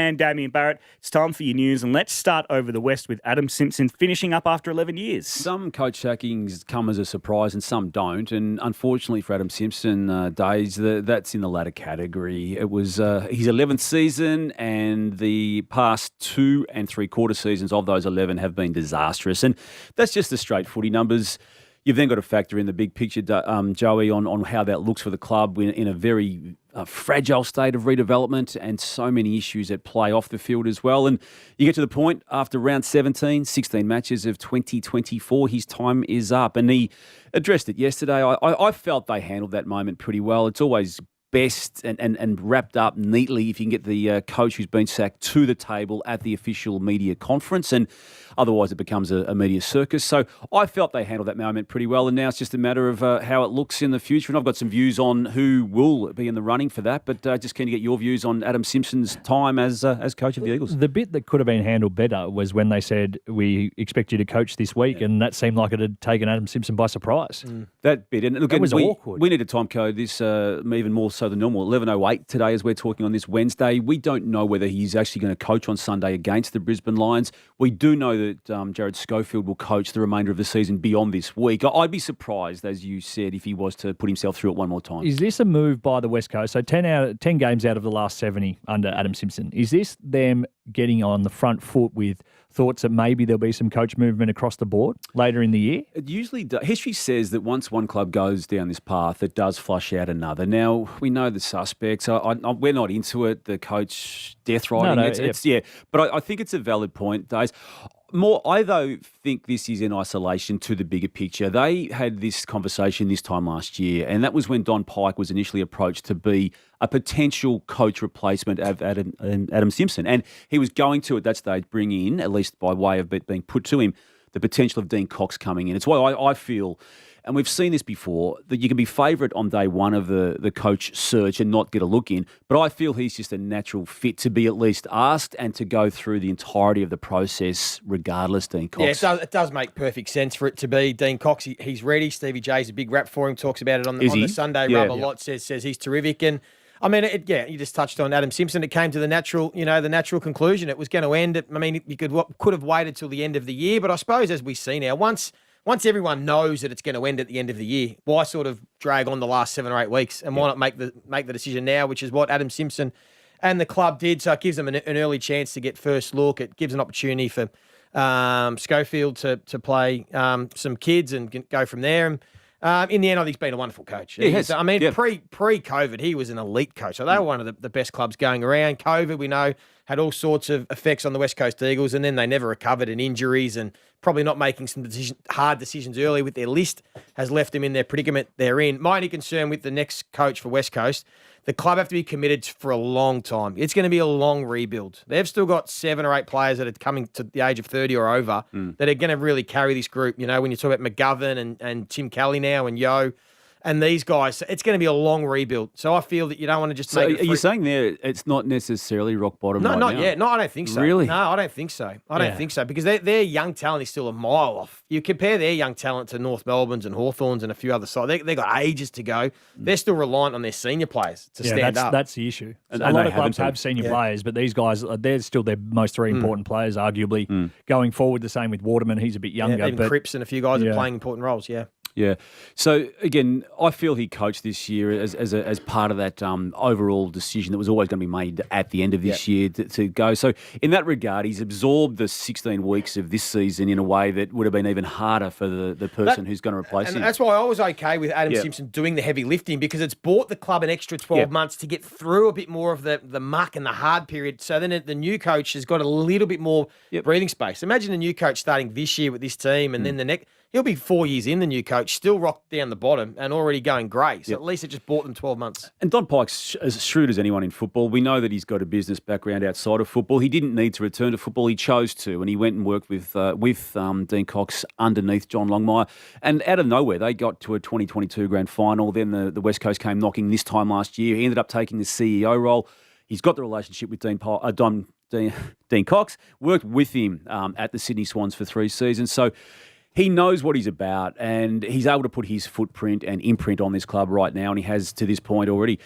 And Damien Barrett, it's time for your news, and let's start over the West with Adam Simpson finishing up after 11 years. Some coach sackings come as a surprise and some don't, and unfortunately for Adam Simpson, that's in the latter category. It was his 11th season, and the past 2 3/4 seasons of those 11 have been disastrous, and that's just the straight footy numbers. You've then got to factor in the big picture, Joey, on how that looks for the club in a very fragile state of redevelopment and so many issues at play off the field as well. And you get to the point after round 17, 16 matches of 2024, his time is up. And he addressed it yesterday. I felt they handled that moment pretty well. It's always best and wrapped up neatly if you can get the coach who's been sacked to the table at the official media conference, and otherwise it becomes a media circus. So I felt they handled that moment pretty well, and now it's just a matter of how it looks in the future. And I've got some views on who will be in the running for that, but just keen to get your views on Adam Simpson's time as coach of the Eagles. The bit that could have been handled better was when they said, we expect you to coach this week, and that seemed like it had taken Adam Simpson by surprise. That bit. And look, that was awkward. We need to time code this even more so than normal. 11:08 today as we're talking on this Wednesday. We don't know whether he's actually going to coach on Sunday against the Brisbane Lions. We do know that Jared Schofield will coach the remainder of the season beyond this week. I'd be surprised, as you said, if he was to put himself through it one more time. Is this a move by the West Coast? So 10 games out of the last 70 under Adam Simpson. Is this them getting on the front foot with thoughts that maybe there'll be some coach movement across the board later in the year? It usually does. History says that once one club goes down this path, it does flush out another. Now, we know the suspects. We're not into it, the coach death riding. But I think it's a valid point, Days. I, though, think this is in isolation to the bigger picture. They had this conversation this time last year, and that was when Don Pike was initially approached to be a potential coach replacement of Adam Simpson. And he was going to, at that stage, bring in, at least by way of it being put to him, the potential of Dean Cox coming in. It's why I feel, and we've seen this before, that you can be favourite on day one of the coach search and not get a look in. But I feel he's just a natural fit to be at least asked and to go through the entirety of the process regardless, Dean Cox. Yeah, it does make perfect sense for it to be Dean Cox. He's ready. Stevie J's a big rap for him, talks about it on the Sunday Rub a lot, says he's terrific. And I mean, you just touched on Adam Simpson. It came to the natural conclusion. It was going to end. I mean, you could have waited till the end of the year, but I suppose as we see now, once everyone knows that it's going to end at the end of the year, why sort of drag on the last 7 or 8 weeks, and why not make the decision now, which is what Adam Simpson and the club did. So it gives them an early chance to get first look. It gives an opportunity for Schofield to play some kids and go from there. And in the end, I think he's been a wonderful coach. I mean, pre-COVID, he was an elite coach. So they were one of the best clubs going around. COVID, we know, had all sorts of effects on the West Coast Eagles, and then they never recovered, and injuries and probably not making some hard decisions early with their list has left them in their predicament they're in. My only concern with the next coach for West Coast, the club have to be committed for a long time. It's going to be a long rebuild. They've still got 7 or 8 players that are coming to the age of 30 or over that are going to really carry this group. You know, when you talk about McGovern and Tim Kelly now and Yo and these guys, it's going to be a long rebuild. So I feel that you don't want to just make it. Are you saying there it's not necessarily rock bottom? No, right not now? yet. No, I don't think so. Really? No, I don't think so. I don't think so because their young talent is still a mile off. You compare their young talent to North Melbourne's and Hawthorn's and a few other sides. They've got ages to go. They're still reliant on their senior players to stand up. That's the issue. And a lot of clubs have senior players, but these guys, they're still their most 3 important players, arguably. Going forward, the same with Waterman. He's a bit younger. Even Cripps and a few guys are playing important roles, Yeah. So, again, I feel he coached this year as part of that overall decision that was always going to be made at the end of this year to go. So, in that regard, he's absorbed the 16 weeks of this season in a way that would have been even harder for the person who's going to replace him. And that's why I was okay with Adam Simpson doing the heavy lifting, because it's bought the club an extra 12 months to get through a bit more of the muck and the hard period. So then the new coach has got a little bit more breathing space. Imagine a new coach starting this year with this team and then the next... He'll be 4 years in, the new coach, still rocked down the bottom and already going grey. So at least it just bought them 12 months. And Don Pike's as shrewd as anyone in football. We know that he's got a business background outside of football. He didn't need to return to football. He chose to, and he went and worked with Dean Cox underneath John Longmire. And out of nowhere, they got to a 2022 grand final. Then the West Coast came knocking this time last year. He ended up taking the CEO role. He's got the relationship with Dean Cox, worked with him at the Sydney Swans for 3 seasons. So he knows what he's about, and he's able to put his footprint and imprint on this club right now, and he has to this point already.